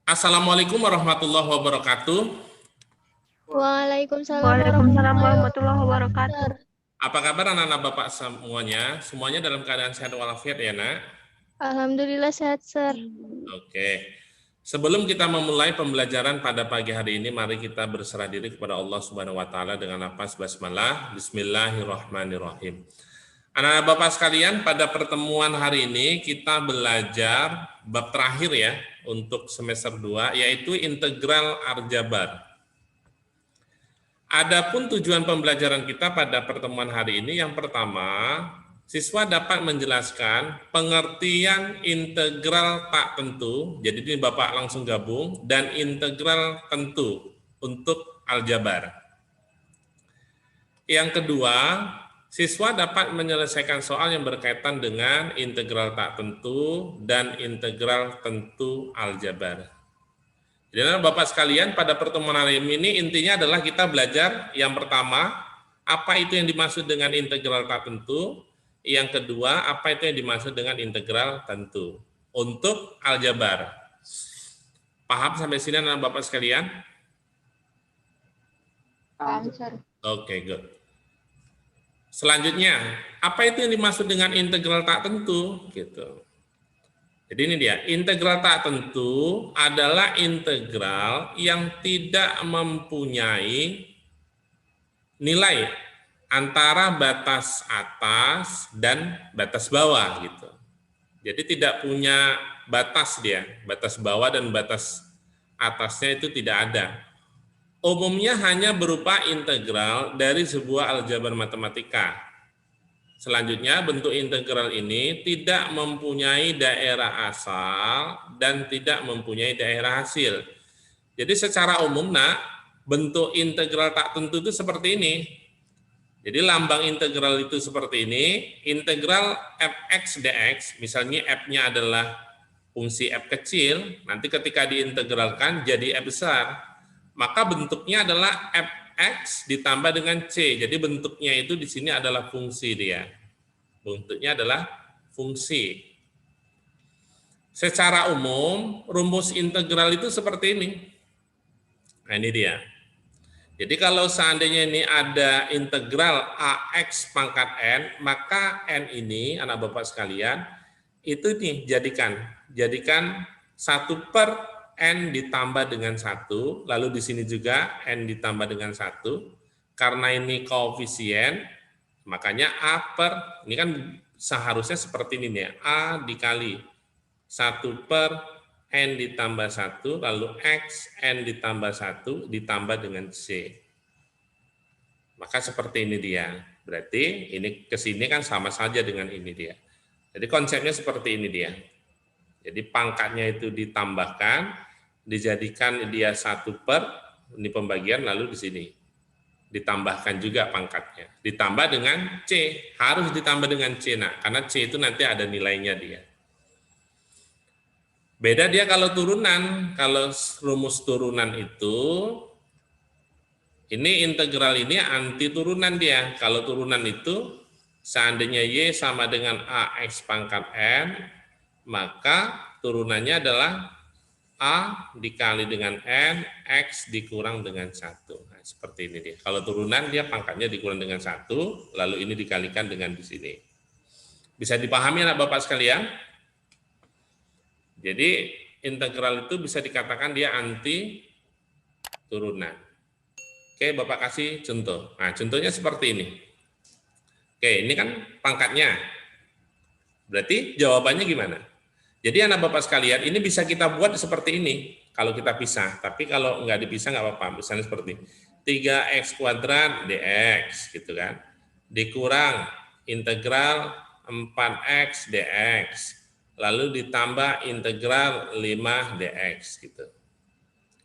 Assalamualaikum warahmatullahi wabarakatuh. Waalaikumsalam Waalaikumsalam warahmatullahi warahmatullahi wabarakatuh. wabarakatuh. Apa kabar anak-anak Bapak semuanya? Semuanya dalam keadaan sehat walafiat ya, Nak? Alhamdulillah sehat, Sir. Oke. Sebelum kita memulai pembelajaran pada pagi hari ini, mari kita berserah diri kepada Allah Subhanahu wa taala dengan nafas basmalah. Bismillahirrahmanirrahim. Anak-anak Bapak sekalian, pada pertemuan hari ini kita belajar bab terakhir ya untuk semester 2, yaitu integral aljabar. Adapun tujuan pembelajaran kita pada pertemuan hari ini, yang pertama, siswa dapat menjelaskan pengertian integral tak tentu, jadi ini Bapak langsung gabung, dan integral tentu untuk aljabar. Yang kedua, siswa dapat menyelesaikan soal yang berkaitan dengan integral tak tentu dan integral tentu aljabar. Jadi Bapak sekalian, pada pertemuan hari ini intinya adalah kita belajar yang pertama, apa itu yang dimaksud dengan integral tak tentu. Yang kedua, apa itu yang dimaksud dengan integral tentu untuk aljabar. Paham sampai sini anak Bapak sekalian? Paham, Sir. Oke, good. Selanjutnya, apa itu yang dimaksud dengan integral tak tentu? Gitu. Jadi ini dia, integral tak tentu adalah integral yang tidak mempunyai nilai antara batas atas dan batas bawah gitu. Jadi tidak punya batas dia, batas bawah dan batas atasnya itu tidak ada. Umumnya hanya berupa integral dari sebuah aljabar matematika. Selanjutnya, bentuk integral ini tidak mempunyai daerah asal dan tidak mempunyai daerah hasil. Jadi secara umum, Nak, bentuk integral tak tentu itu seperti ini. Jadi lambang integral itu seperti ini, integral fx dx, misalnya f-nya adalah fungsi f kecil, nanti ketika diintegralkan jadi f besar, maka bentuknya adalah fx ditambah dengan c. Jadi bentuknya itu di sini adalah fungsi dia. Bentuknya adalah fungsi. Secara umum, rumus integral itu seperti ini. Nah, ini dia. Jadi kalau seandainya ini ada integral ax pangkat n, maka n ini, anak Bapak sekalian, itu nih jadikan 1 per n ditambah dengan 1, lalu di sini juga n ditambah dengan 1, karena ini koefisien, makanya a per, ini kan seharusnya seperti ini ya, a dikali 1 per n ditambah 1, lalu x, n ditambah 1, ditambah dengan c. Maka seperti ini dia. Berarti ini ke sini kan sama saja dengan ini dia. Jadi konsepnya seperti ini dia. Jadi pangkatnya itu ditambahkan, dijadikan dia 1 per, ini pembagian, lalu di sini ditambahkan juga pangkatnya. Ditambah dengan C, harus ditambah dengan C, nah, karena C itu nanti ada nilainya dia. Beda dia kalau turunan, kalau rumus turunan itu, ini integral ini anti turunan dia. Kalau turunan itu, seandainya Y sama dengan AX pangkat N, maka turunannya adalah A dikali dengan N, X dikurang dengan 1. Nah, seperti ini dia. Kalau turunan dia pangkatnya dikurang dengan 1, lalu ini dikalikan dengan di sini. Bisa dipahami anak Bapak sekalian? Jadi integral itu bisa dikatakan dia anti turunan. Oke, Bapak kasih contoh. Nah, contohnya seperti ini. Oke, ini kan pangkatnya. Berarti jawabannya gimana? Jadi anak Bapak sekalian, ini bisa kita buat seperti ini kalau kita pisah. Tapi kalau nggak dipisah nggak apa-apa. Misalnya seperti 3x kuadrat dx gitu kan. Dikurang integral 4x dx. Lalu ditambah integral 5 dx gitu.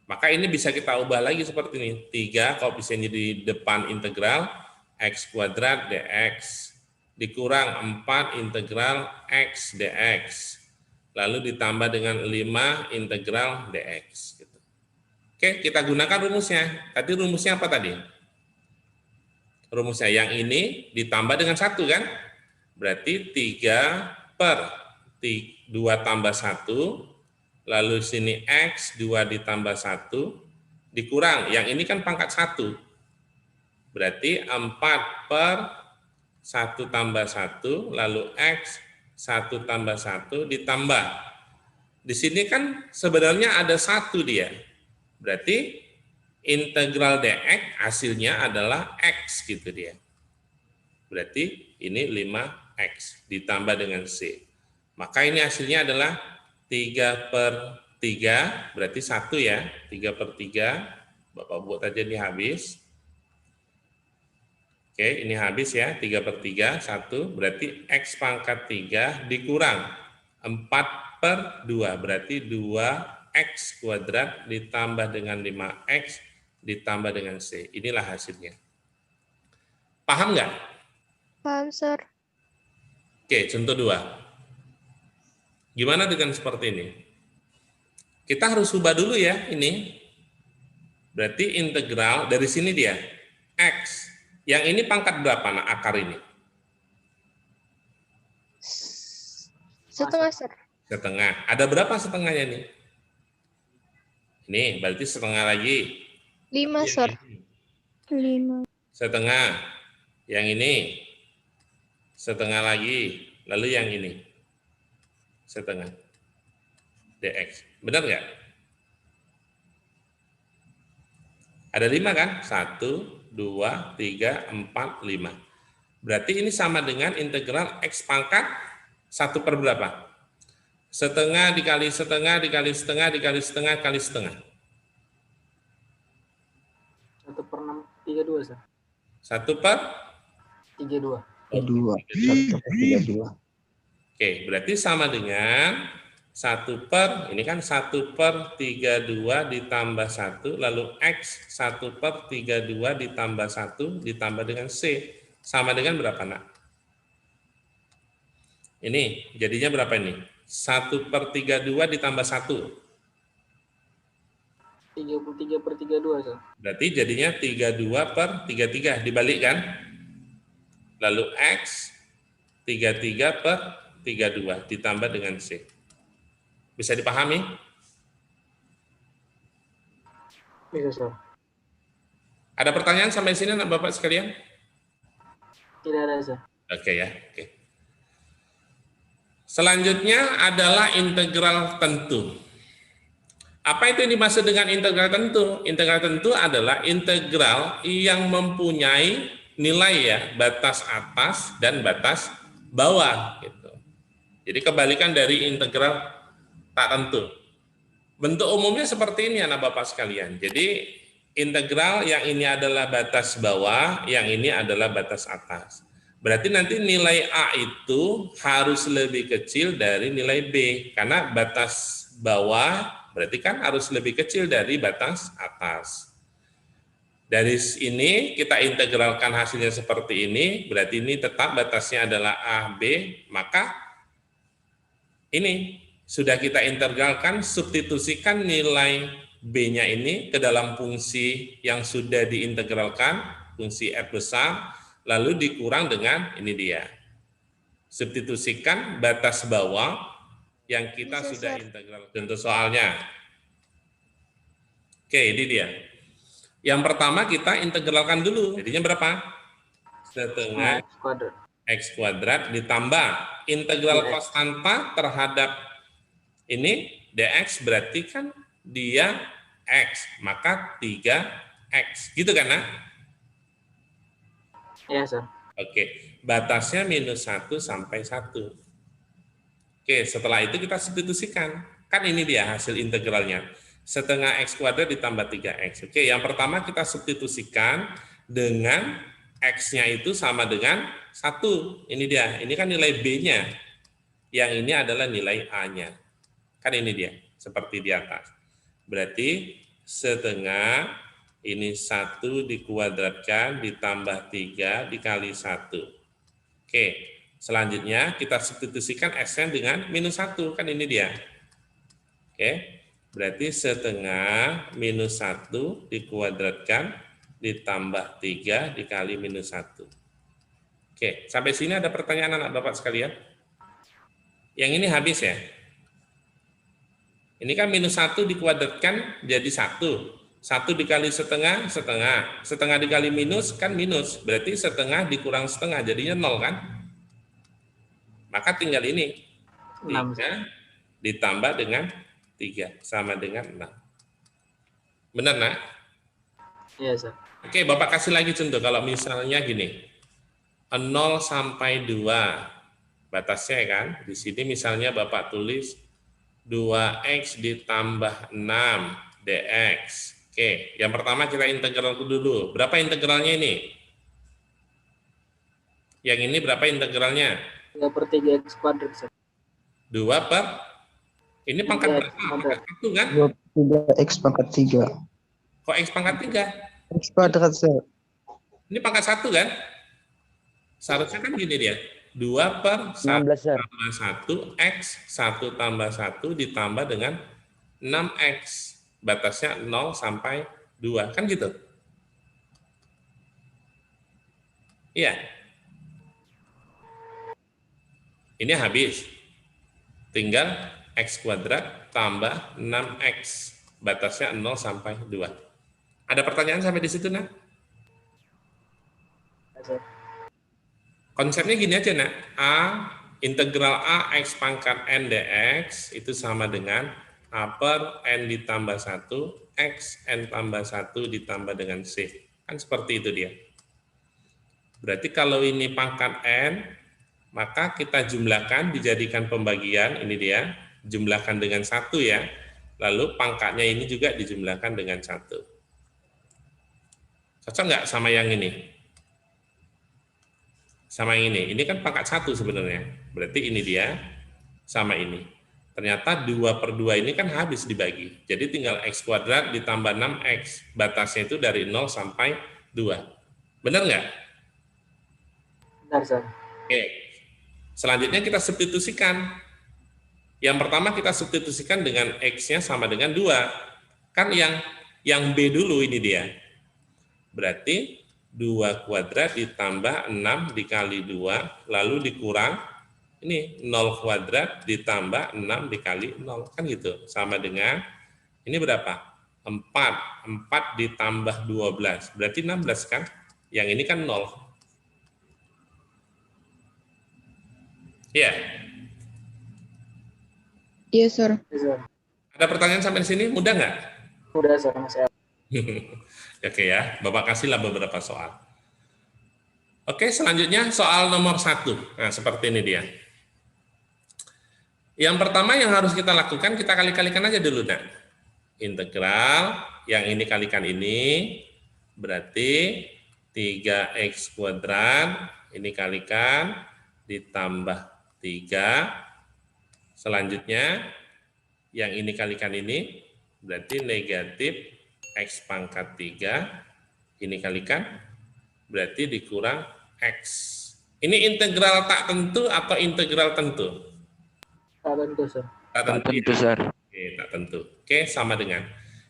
Maka ini bisa kita ubah lagi seperti ini. 3 koefisiennya di depan integral x kuadrat dx dikurang 4 integral x dx. Lalu ditambah dengan 5 integral dx gitu. Oke, kita gunakan rumusnya. Tadi rumusnya apa tadi? Rumusnya yang ini ditambah dengan 1 kan? Berarti 3 per 2 tambah 1 lalu sini X, 2 ditambah 1, dikurang. Yang ini kan pangkat 1. Berarti 4 per 1 tambah 1, lalu X, 1 tambah 1 ditambah. Di sini kan sebenarnya ada 1 dia. Berarti integral dx hasilnya adalah X gitu dia. Berarti ini 5X ditambah dengan C. Maka ini hasilnya adalah 3 per 3, berarti 1 ya. 3 per 3, Bapak buat aja ini habis. Oke, ini habis ya, 3 per 3, 1, berarti X pangkat 3 dikurang 4 per 2, berarti 2X kuadrat ditambah dengan 5X ditambah dengan C. Inilah hasilnya. Paham nggak? Paham, Sir. Oke, contoh 2. Gimana dengan seperti ini? Kita harus ubah dulu ya ini. Berarti integral dari sini dia, X. Yang ini pangkat berapa, nah, akar ini? Setengah, Sir. Setengah. Ada berapa setengahnya nih? Ini berarti setengah lagi. 5, Sir. 5. Setengah. Yang ini. Setengah lagi. Lalu yang ini. Setengah. DX. Benar nggak? Ada 5 kan? 1, 2, 3, 4, 5. Berarti ini sama dengan integral X pangkat 1 per berapa? Setengah dikali setengah dikali setengah dikali setengah kali setengah. 1 per 6, 32, Sir. 1 per 32. 2. 1 per 32. Oke, berarti sama dengan 1 per, ini kan 1 per 32 ditambah 1, lalu X 1 per 32 ditambah 1 ditambah dengan C. Sama dengan berapa, nak? Ini, jadinya berapa ini? 1 per 32 ditambah 1. 33 per 32, Sir. Berarti jadinya 32 per 33, dibalik kan? Lalu X 33 per 32 ditambah dengan C. Bisa dipahami? Bisa, Sir. Ada pertanyaan sampai sini, anak Bapak sekalian? Tidak ada, Sir. Oke ya, oke. Selanjutnya adalah integral tentu. Apa itu yang dimaksud dengan integral tentu? Integral tentu adalah integral yang mempunyai nilai ya, batas atas dan batas bawah gitu. Jadi kebalikan dari integral tak tentu. Bentuk umumnya seperti ini anak Bapak sekalian. Jadi integral yang ini adalah batas bawah, yang ini adalah batas atas. Berarti nanti nilai A itu harus lebih kecil dari nilai B, karena batas bawah berarti kan harus lebih kecil dari batas atas. Dari ini kita integralkan hasilnya seperti ini, berarti ini tetap batasnya adalah A, B, maka ini sudah kita integralkan, substitusikan nilai B-nya ini ke dalam fungsi yang sudah diintegralkan, fungsi F besar, lalu dikurang dengan ini dia. Substitusikan batas bawah yang kita Bisa, sudah Sir. integral. Contoh soalnya. Oke, ini dia. Yang pertama kita integralkan dulu. Jadinya berapa? Setengah X kuadrat. X kuadrat ditambah integral Dx. konstanta terhadap ini dx berarti kan dia X, maka 3X. Gitu kan, nah? Iya, Sir. Oke, batasnya minus 1 sampai 1. Oke, setelah itu kita substitusikan. Kan ini dia hasil integralnya. Setengah X kuadrat ditambah 3X. Oke, yang pertama kita substitusikan dengan X-nya itu sama dengan 1. Ini dia, ini kan nilai B-nya. Yang ini adalah nilai A-nya. Kan ini dia, seperti di atas. Berarti setengah ini 1 dikuadratkan ditambah 3 dikali 1. Oke, selanjutnya kita substitusikan X-nya dengan minus 1. Kan ini dia. Oke, berarti setengah minus 1 dikuadratkan ditambah 3 dikali minus 1. Oke, sampai sini ada pertanyaan anak Bapak sekalian? Yang ini habis ya? Ini kan minus 1 dikuadratkan jadi 1. 1 dikali setengah, setengah. Setengah dikali minus kan minus. Berarti setengah dikurang setengah, jadinya 0 kan? Maka tinggal ini. 6. 3 ditambah dengan 3 sama dengan 6. Benar, nak? Iya, Sir. Oke, Bapak kasih lagi contoh. Kalau misalnya gini, 0 sampai 2, batasnya kan? Di sini misalnya Bapak tulis 2x ditambah 6 dx. Oke, yang pertama kita integral dulu. Berapa integralnya ini? Yang ini berapa integralnya? 2/3 x kuadrat, Sir. 2 per, ini pangkat 3x berapa? kuadrat. Pangkat 1 kan? 3x pangkat 3. Kok x pangkat 3? X kuadrat, Sir. Ini pangkat 1 kan? Seharusnya kan gini dia. 2 per 1 16, Sir. tambah 1, x, 1 tambah 1 ditambah dengan 6x. Batasnya 0 sampai 2. Kan gitu? Iya. Ini habis. Tinggal x kuadrat tambah 6x. Batasnya 0 sampai 2. Ada pertanyaan sampai di situ, nak? Ya, Sir. Konsepnya gini aja, nak. Integral a x pangkat n dx itu sama dengan a per n ditambah 1 x n tambah 1 ditambah dengan c. Kan seperti itu dia. Berarti kalau ini pangkat n, maka kita jumlahkan, dijadikan pembagian, ini dia, jumlahkan dengan 1 ya. Lalu pangkatnya ini juga dijumlahkan dengan 1. Cocok nggak sama yang ini? Sama yang ini. Ini kan pangkat 1 sebenarnya. Berarti ini dia sama ini. Ternyata 2/2 ini kan habis dibagi. Jadi tinggal x kuadrat ditambah 6x. Batasnya itu dari 0 sampai 2. Benar nggak? Benar, Sir. Oke. Selanjutnya kita substitusikan. Yang pertama kita substitusikan dengan x-nya sama dengan 2. Kan yang B dulu ini dia. Berarti 2 kuadrat ditambah 6 dikali 2, lalu dikurang, ini 0 kuadrat ditambah 6 dikali 0. Kan gitu. Sama dengan, ini berapa? 4. 4 ditambah 12. Berarti 16 kan? Yang ini kan 0. Ya. Iya, Sir. Iya, Sir. Ada pertanyaan sampai sini? Mudah nggak? Udah, Sir. Masih ada. Oke ya, Bapak kasihlah beberapa soal. Oke, selanjutnya soal nomor 1. Nah, seperti ini dia. Yang pertama yang harus kita lakukan, kita kali-kalikan aja dulu, nak. Integral, yang ini kalikan ini, berarti 3x kuadrat, ini kalikan, ditambah 3. Selanjutnya, yang ini kalikan ini, berarti negatif x pangkat 3, ini kalikan, berarti dikurang x. Ini integral tak tentu atau integral tentu? Tak tentu, Sir. Tak tentu, Tentu, ya? Sir. Oke, tak tentu. Oke, sama dengan.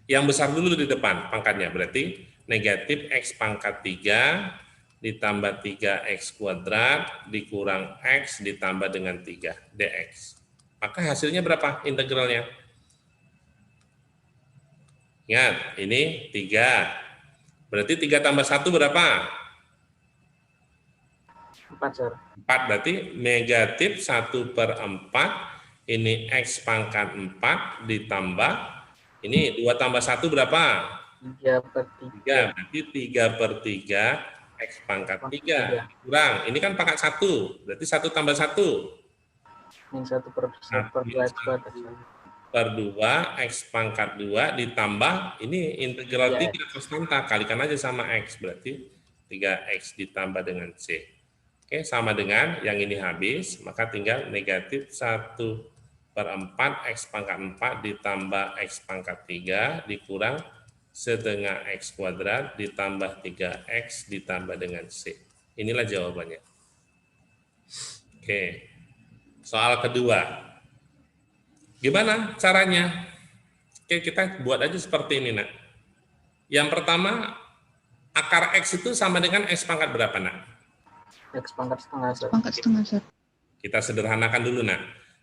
Yang besar dulu di depan pangkatnya, berarti negatif x pangkat 3 ditambah 3x kuadrat dikurang x ditambah dengan 3 dx. Maka hasilnya berapa integralnya? Ingat, ini 3. Berarti 3 tambah 1 berapa? 4, Sir. 4, berarti negatif 1/4. Ini x pangkat 4 ditambah, ini 2 tambah 1 berapa? 3/3. 3, berarti 3/3 x pangkat 3. Kurang, ini kan pangkat 1, berarti 1 tambah 1. Min 1/2 x kuadrat, Sir. Per 2, x pangkat 2 ditambah, ini integral 3 konstanta, kalikan aja sama x, berarti 3x ditambah dengan c. Oke, sama dengan yang ini habis, maka tinggal negatif 1/4 x pangkat 4 ditambah x pangkat 3 dikurang setengah x kuadrat ditambah 3x ditambah dengan c. Inilah jawabannya. Oke, soal kedua. Gimana caranya? Oke, kita buat aja seperti ini, nak. Yang pertama, akar x itu sama dengan x pangkat berapa, nak? X pangkat setengah, Sir. Pangkat setengah, Sir. Kita sederhanakan dulu, nak.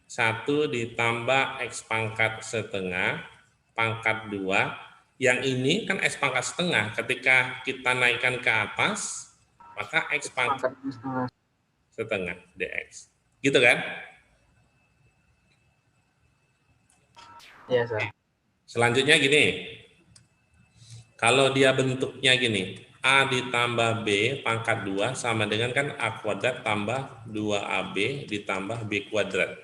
1 ditambah X pangkat setengah, pangkat 2. Yang ini kan X pangkat setengah. Ketika kita naikkan ke atas, maka X pangkat setengah dx. Gitu kan? Iya, Sir. Selanjutnya gini. Kalau dia bentuknya gini, A ditambah B pangkat 2 sama dengan kan A kuadrat tambah 2AB ditambah B kuadrat.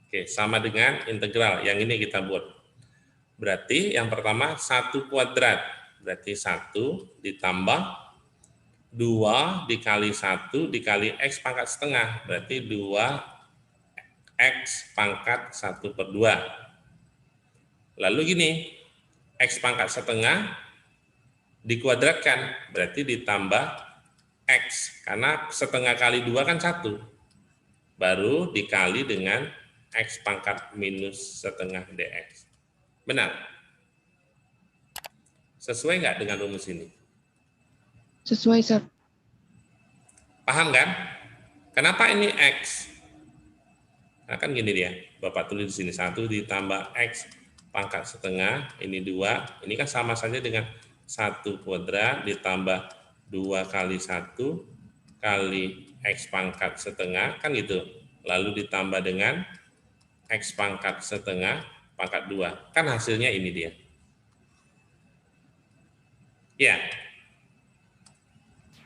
Oke, sama dengan integral. Yang ini kita buat. Berarti yang pertama 1 kuadrat. Berarti 1 ditambah 2 dikali 1 dikali X pangkat setengah. Berarti 2X pangkat 1/2. Lalu gini, X pangkat setengah dikuadratkan, berarti ditambah X, karena setengah kali 2 kan 1, baru dikali dengan X pangkat minus setengah dx. Benar? Sesuai nggak dengan rumus ini? Sesuai, Sir. Paham kan? Kenapa ini X? Nah, kan gini dia, Bapak tulis di sini 1 ditambah X pangkat setengah, ini 2, ini kan sama saja dengan 1 kuadrat ditambah 2 kali 1 kali X pangkat setengah, kan gitu. Lalu ditambah dengan X pangkat setengah pangkat 2. Kan hasilnya ini dia. Ya.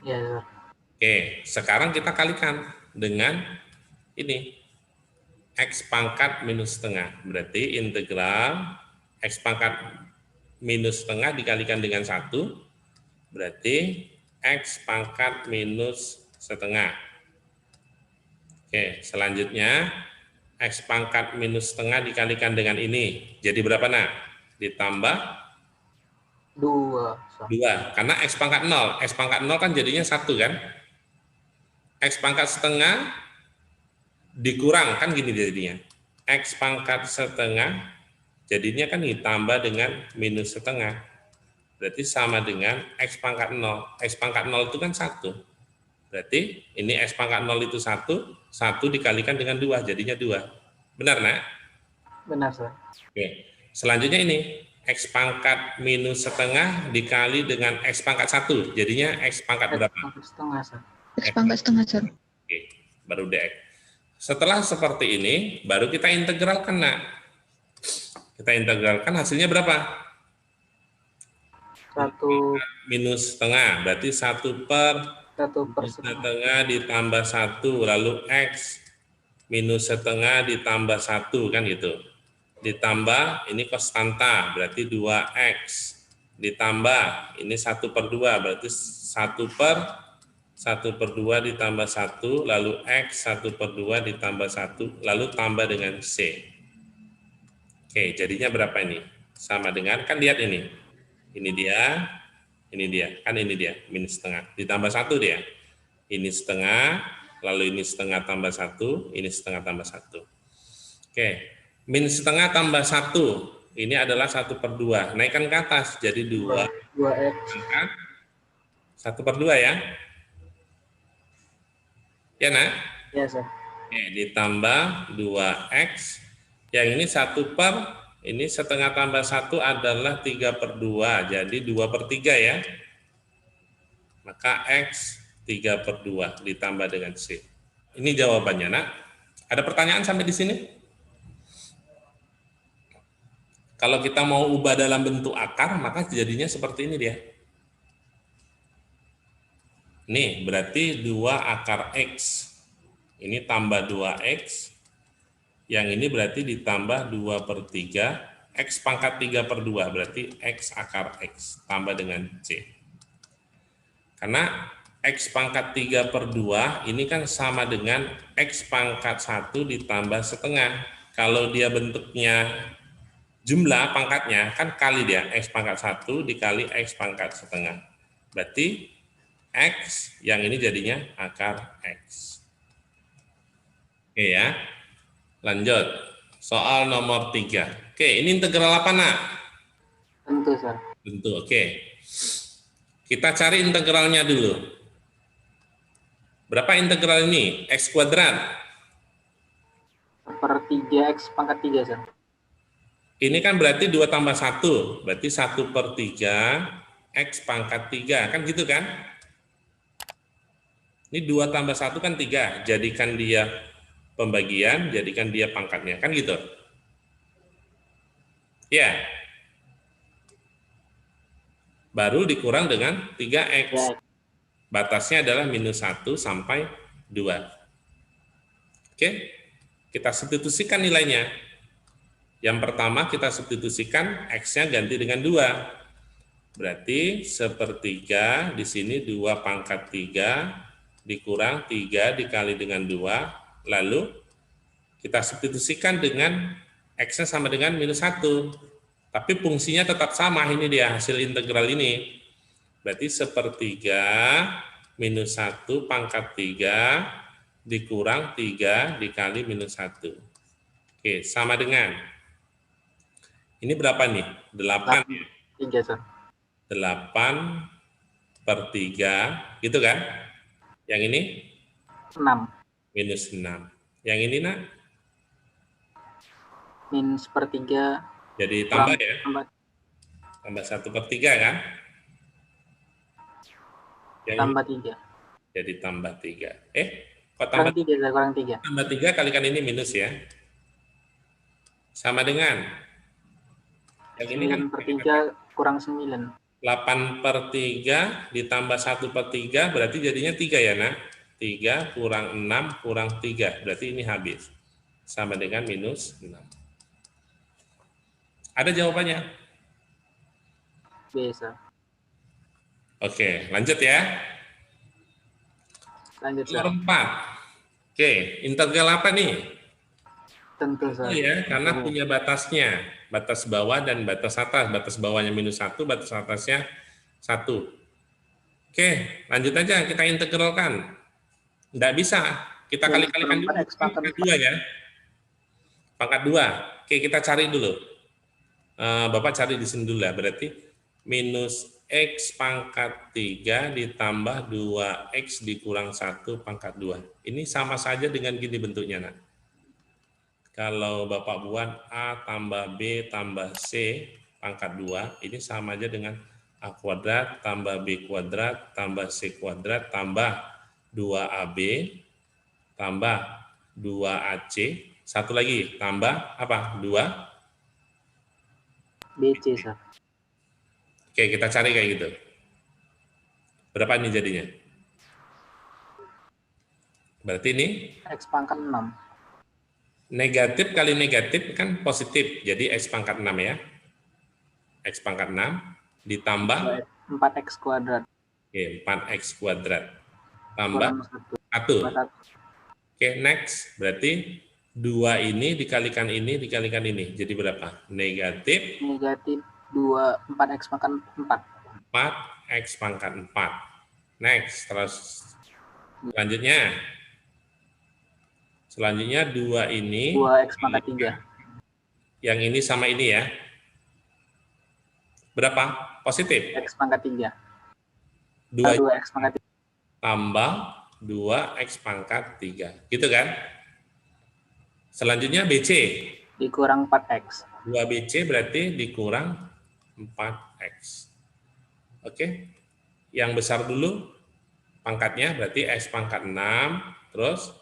Iya, Sir. Oke, sekarang kita kalikan dengan ini. X pangkat minus setengah. Berarti integral X pangkat minus setengah dikalikan dengan 1, berarti X pangkat minus setengah. Oke, selanjutnya X pangkat minus setengah dikalikan dengan ini. Jadi berapa, nak? Ditambah 2, Sir. 2. Karena X pangkat 0. X pangkat 0 kan jadinya 1 kan? X pangkat setengah dikurang, kan gini jadinya. X pangkat setengah jadinya kan ditambah dengan minus setengah. Berarti sama dengan X pangkat 0. X pangkat 0 itu kan 1. Berarti ini X pangkat 0 itu 1, 1 dikalikan dengan 2, jadinya 2. Benar, nak? Benar, Sir. Oke. Selanjutnya ini, X pangkat minus setengah dikali dengan X pangkat 1, jadinya X pangkat berapa? Pangkat setengah, Sir. X pangkat setengah, Sir. Oke, baru dx. Setelah seperti ini, baru kita integralkan, nak. Kita integralkan, hasilnya berapa? 1 Minus setengah, berarti 1/1 setengah ditambah 1, lalu X minus setengah ditambah 1, kan gitu. Ditambah, ini konstanta, berarti 2X. Ditambah, ini 1/2, berarti 1/2 ditambah 1, lalu X 1/2 ditambah 1, lalu tambah dengan C. Oke, jadinya berapa ini? Sama dengan, kan lihat ini. Ini dia, kan ini dia, minus setengah. Ditambah 1 dia. Ini setengah, lalu ini setengah tambah 1, ini setengah tambah 1. Oke, minus setengah tambah 1, ini adalah 1/2. Naikkan ke atas, jadi 2X. 1/2 ya. Ya, nak? Iya, Sir. Oke, ditambah 2X. Yang ini ini setengah tambah 1 adalah 3/2, jadi 2/3 ya. Maka X 3/2 ditambah dengan C. Ini jawabannya, nak. Ada pertanyaan sampai di sini? Kalau kita mau ubah dalam bentuk akar, maka jadinya seperti ini dia. Nih, berarti 2 akar X. Ini tambah 2X. Yang ini berarti ditambah 2/3. X pangkat 3/2, berarti X akar X. Tambah dengan C. Karena X pangkat 3/2 ini kan sama dengan X pangkat 1 ditambah setengah. Kalau dia bentuknya jumlah pangkatnya, kan kali dia. X pangkat 1 dikali X pangkat setengah. Berarti X yang ini jadinya akar X. Oke ya, lanjut. Soal nomor 3. Oke, ini integral apa, nak? Tentu, Sir. Tentu, oke. Kita cari integralnya dulu. Berapa integral ini? X kuadrat. 1/3 X pangkat 3, Sir. Ini kan berarti 2 tambah 1, berarti 1/3 X pangkat 3, kan gitu kan? Ini 2 tambah 1 kan 3, jadikan dia pembagian, jadikan dia pangkatnya, kan gitu? Ya. Baru dikurang dengan 3X. Ya, Batasnya adalah -1 sampai 2. Oke, kita substitusikan nilainya. Yang pertama kita substitusikan X-nya ganti dengan 2. Berarti 1/3 di sini 2 pangkat 3 dikurang 3 dikali dengan 2, lalu kita substitusikan dengan X-nya sama dengan -1. Tapi fungsinya tetap sama, ini dia hasil integral ini. Berarti 1/3 -1 pangkat 3 dikurang 3 dikali -1. Oke, sama dengan, ini berapa nih? 8 ya? 3, Sir. 8/3, gitu kan? Yang ini 6. -6. Yang ini nak? -1/3. Jadi tambah ya? Tambah, Tambah 1/3 kan? Yang tambah ini 3. jadi tambah 3. Kok Kurang tambah 3, Sir. Kurang 3. tambah 3 kalikan ini minus ya? Sama dengan yang ini kan 9/3 kurang 9. 8/3 ditambah 1/3 berarti jadinya 3 ya nak? 3 kurang 6 kurang 3, berarti ini habis. Sama dengan -6. Ada jawabannya? Bisa. Oke, lanjut ya. Lanjut, Sir. Nomor 4. Oke, integral apa nih? Tentu, Sir. Oh ya, karena punya batasnya. Batas bawah dan batas atas. Batas bawahnya -1, batas atasnya 1. Oke, lanjut aja kita integralkan. Nggak bisa. Kita kali-kalikan dulu. Pangkat 2 ya. Pangkat 2. Oke, kita cari dulu. Bapak cari di sini dulu ya. Berarti -X pangkat 3 ditambah 2X dikurang 1 pangkat 2. Ini sama saja dengan gini bentuknya, nak. Kalau Bapak buat A tambah B tambah C pangkat 2, ini sama aja dengan A kuadrat tambah B kuadrat tambah C kuadrat tambah 2AB tambah 2AC. Satu lagi, tambah apa? 2 BC, Sir. Oke, kita cari kayak gitu. Berapa ini jadinya? Berarti ini X pangkat 6. negatif kali negatif kan positif. Jadi X pangkat 6 ya. X pangkat 6 ditambah 4X kuadrat. Oke, 4X kuadrat. Tambah Kurang 1. 1. Oke, next. Berarti 2 ini dikalikan ini dikalikan ini. Jadi berapa? Negatif Negatif 4X pangkat 4. 4X pangkat 4. Next. Terus selanjutnya 2 ini 2X pangkat 3. yang ini sama ini ya. Berapa? Positif. X pangkat 3. 2 2X pangkat 3. tambah 2X pangkat 3. Gitu kan? Selanjutnya BC. Dikurang 4X. 2BC berarti dikurang 4X. Oke. Yang besar dulu pangkatnya berarti X pangkat 6. Terus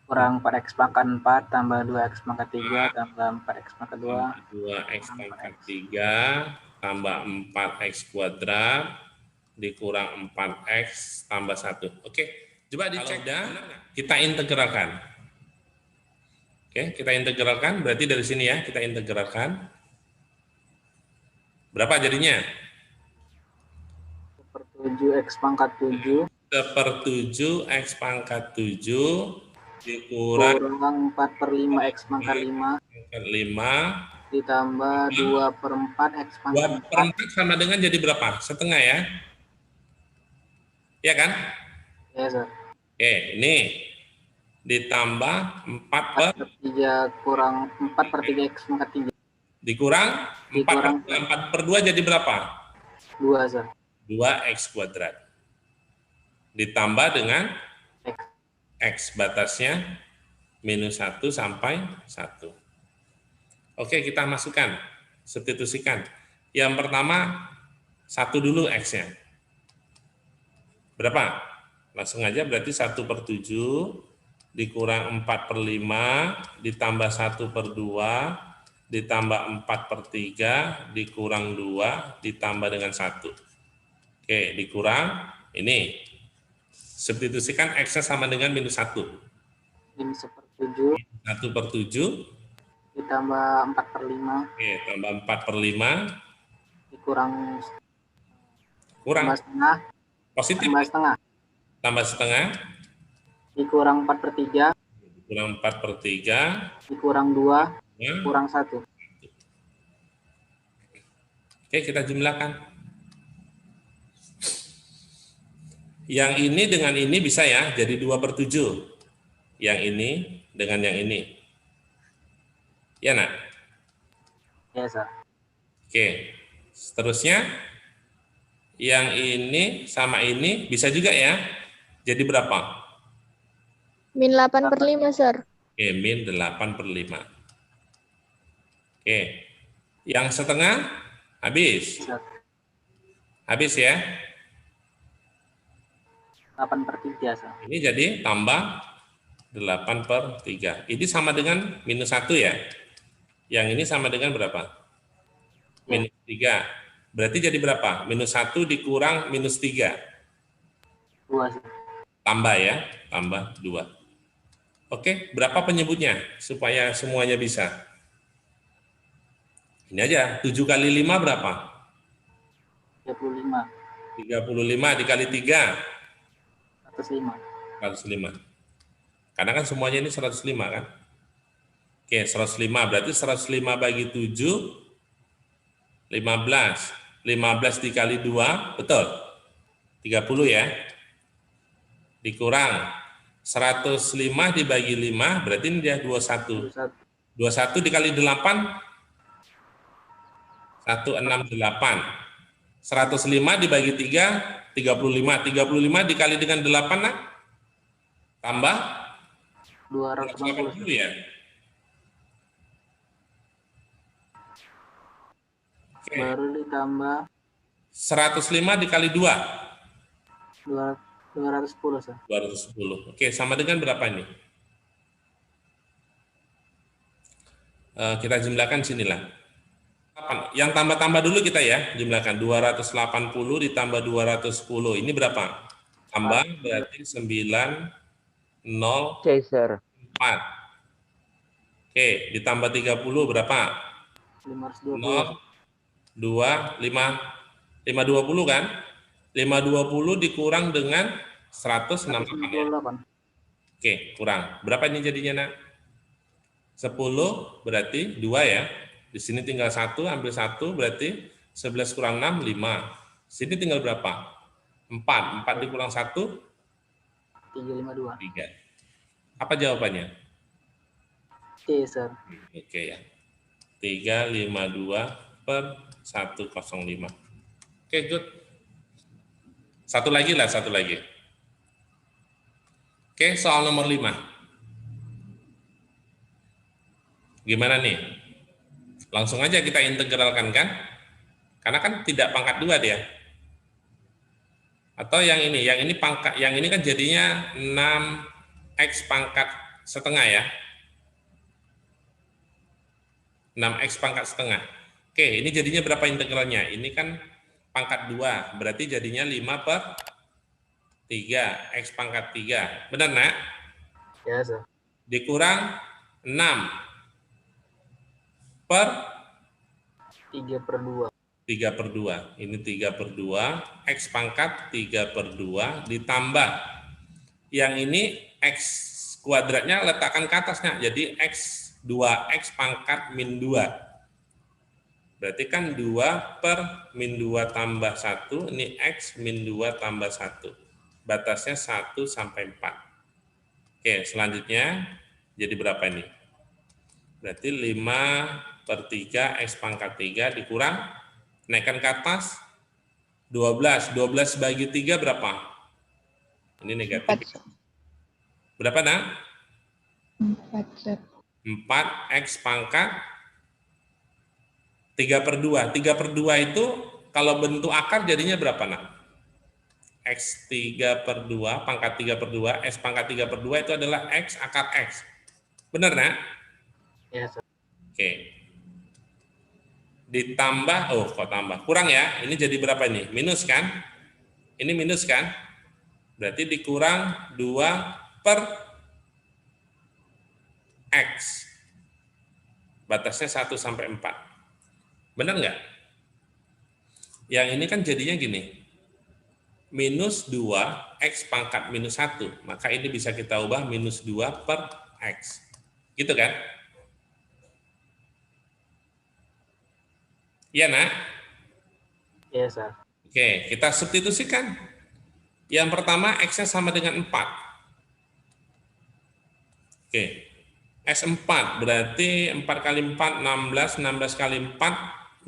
Kurang 4X pangkat 4 tambah 2X pangkat 3 tambah 4X pangkat 2. 2X pangkat 3 tambah 4X kuadrat dikurang 4X tambah 1. Oke. Coba dicek dah. Kita integralkan. Oke, kita integralkan, berarti dari sini ya, kita integralkan. Berapa jadinya? 1/7X pangkat 7 1/7X pangkat 7 dikurang kurang 4/5X pangkat 5 5. ditambah 2/4X pangkat 2/4 sama dengan jadi berapa? Setengah ya? Ya kan? 4. Ya, Sir. Oke, ini ditambah 4/3 kurang 4/3X pangkat 3. dikurang 4/2 jadi berapa? 2, Sir. 2X kuadrat. Ditambah dengan X. X batasnya minus 1 sampai 1. Oke, kita masukkan, substitusikan. Yang pertama, 1 dulu X-nya. Berapa? Langsung aja berarti 1/7 dikurang 4/5 ditambah 1/2 ditambah 4/3 dikurang 2 ditambah dengan 1. Oke, dikurang ini. Substitusikan X-nya sama dengan minus 1. Minus 1/7 1/7 ditambah 4/5 Oke, tambah 4/5 dikurang kurang tambah setengah positif tambah setengah tambah setengah dikurang 4/3 kurang 4/3 dikurang 2 ya. kurang 1. Oke, kita jumlahkan. Yang ini dengan ini bisa ya, jadi 2/7. Yang ini dengan yang ini. Ya, nak? Ya, Sir. Oke, seterusnya yang ini sama ini bisa juga ya. Jadi berapa? Min 8/5, Sir. Oke, min 8/5. Oke, yang setengah habis. Sir. Habis ya. 8/3, Sir. Ini jadi tambah 8/3. Ini sama dengan minus 1 ya. Yang ini sama dengan berapa? Minus 3. Berarti jadi berapa? Minus 1 dikurang minus 3. 2, Sir. Tambah ya, tambah 2. Oke, berapa penyebutnya? Supaya semuanya bisa. Ini aja, 7 kali 5 berapa? 35. 35 dikali 3. 105. 105. Karena kan semuanya ini 105 kan? Oke, 105 berarti 105 bagi 7 15. 15 dikali 2, betul? 30 ya. Dikurang 105 dibagi 5 berarti ini dia 21. 21 dikali 8 168. 105 dibagi 3 35. 35 dikali dengan 8 nak? Tambah 280 ya. Oke. baru ditambah 105 dikali 2 210, Sir. 210. Oke, sama dengan berapa ini? Kita jumlahkan sinilah. Yang tambah-tambah dulu kita ya, jumlahkan 280 ditambah 210. Ini berapa? Tambah berarti 904. Oke, ditambah 30 berapa? 520. 520 kan? 520 dikurang dengan 168 ya. 168. Oke, kurang. Berapa ini jadinya, nak? 10 berarti 2 ya. Di sini tinggal 1, ambil 1 berarti 11 kurang 6, 5. Sini tinggal berapa? 4. 4 dikurang 1, 352. 3. Apa jawabannya? Oke, Sir. Oke ya. 352/105. Oke, good. Satu lagi. Oke, soal nomor 5. Gimana nih? Langsung aja kita integralkan kan? Karena kan tidak pangkat 2 dia. Atau yang ini pangkat, yang ini kan jadinya 6x pangkat setengah ya. 6x pangkat setengah. Oke, ini jadinya berapa integralnya? Ini kan pangkat 2, berarti jadinya 5/3, x pangkat 3. Benar, nak? Ya, Sir. Dikurang 6/3/2. 3/2. Ini 3/2, x pangkat 3/2 ditambah. Yang ini x kuadratnya letakkan ke atasnya, jadi x 2x pangkat min 2. Berarti kan 2/-2 tambah 1, ini x min 2 tambah 1. Batasnya 1 sampai 4. Oke, selanjutnya jadi berapa ini? Berarti 5/3 x pangkat 3 dikurang, naikkan ke atas, 12. 12 bagi 3 berapa? Ini negatif. 4. Berapa, nak? 4, Sir. 4X pangkat 3/2. 3/2 itu kalau bentuk akar jadinya berapa, nak? X 3/2, pangkat 3/2, X pangkat 3/2 itu adalah X akar X. Benar, nak? Ya, Sir. Oke. Ditambah, kok tambah? Kurang ya, ini jadi berapa ini? Minus kan? Ini minus kan? Berarti dikurang 2/X. Batasnya 1 sampai 4. Benar nggak? Yang ini kan jadinya gini. Minus 2, X pangkat minus 1. Maka ini bisa kita ubah minus 2/X. Gitu kan? Iya, nak? Ya, Sir. Oke, kita substitusikan. Yang pertama, X-nya sama dengan 4. Oke. S4 berarti 4 kali 4, 16, 16 kali 4,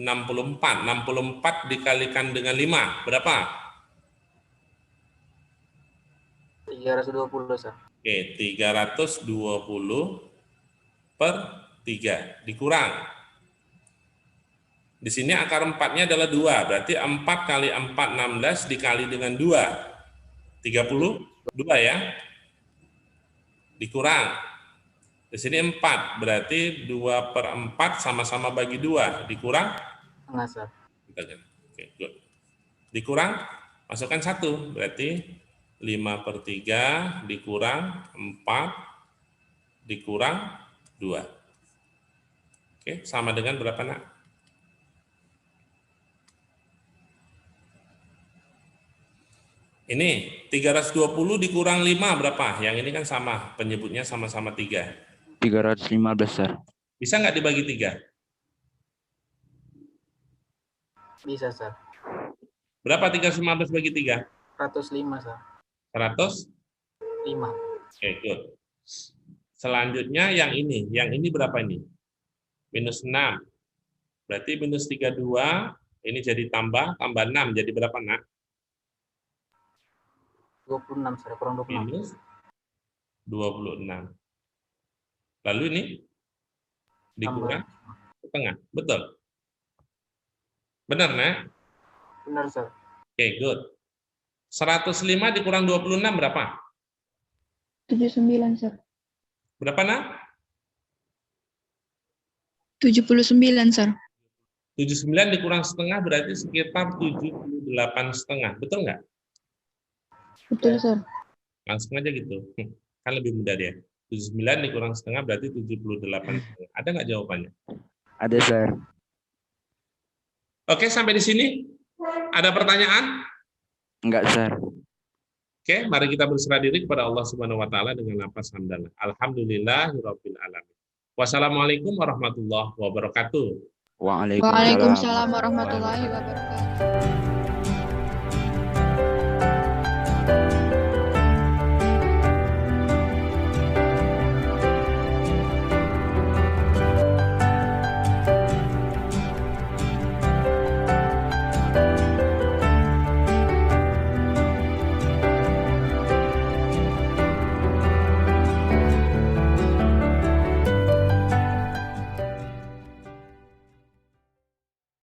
64. 64 dikalikan dengan 5, berapa? 320, Sir. Oke, 320/3 dikurang. Di sini akar 4-nya adalah 2, berarti 4 kali 4, 16 dikali dengan 2. 32 ya. Dikurang. Di sini 4, berarti 2/4 sama-sama bagi 2, dikurang? Tengah, Sir. Oke, good. Dikurang, masukkan 1, berarti 5/3 dikurang 4, dikurang 2. Oke, sama dengan berapa, nak? Ini 320 dikurang 5 berapa? Yang ini kan sama, penyebutnya sama-sama 3. 315, Sir. Bisa nggak dibagi 3? Bisa, Sir. Berapa 315 bagi 3? 105, Sir. 105. 5. Oke, good. Selanjutnya yang ini berapa ini? Minus 6. Berarti minus 32, ini jadi tambah 6, jadi berapa, nak? 26, Sir. Kurang 26. Minus 26. Lalu ini dikurang setengah, betul? Benar, nak? Benar, Sir. Oke, good. 105 dikurang 26 berapa? 79, Sir. Berapa, nak? 79, Sir. 79 dikurang setengah berarti sekitar 78,5, betul nggak? Betul, Sir. Langsung aja gitu. Kan lebih mudah dia. 79 dikurang setengah berarti 78,5. Ada nggak jawabannya? Ada, Sir. Oke, sampai di sini. Ada pertanyaan? Enggak, Sir. Oke, mari kita berserah diri kepada Allah Subhanahu wa taala dengan lafaz hamdalah. Alhamdulillahirabbil alamin. Wassalamualaikum warahmatullahi wabarakatuh. Waalaikumsalam. Waalaikumsalam warahmatullahi wabarakatuh.